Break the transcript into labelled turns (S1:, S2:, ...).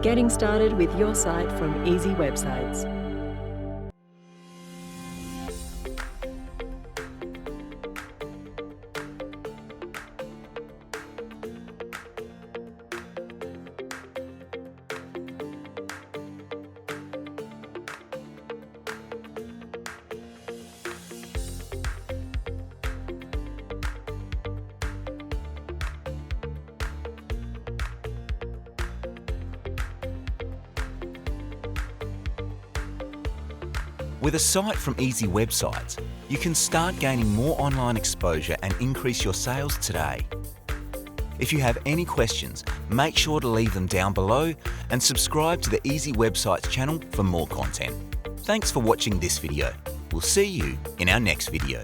S1: getting started with your site from Easy Websites.
S2: With a site from Easy Websites, you can start gaining more online exposure and increase your sales today. If you have any questions, make sure to leave them down below and subscribe to the Easy Websites channel for more content. Thanks for watching this video. We'll see you in our next video.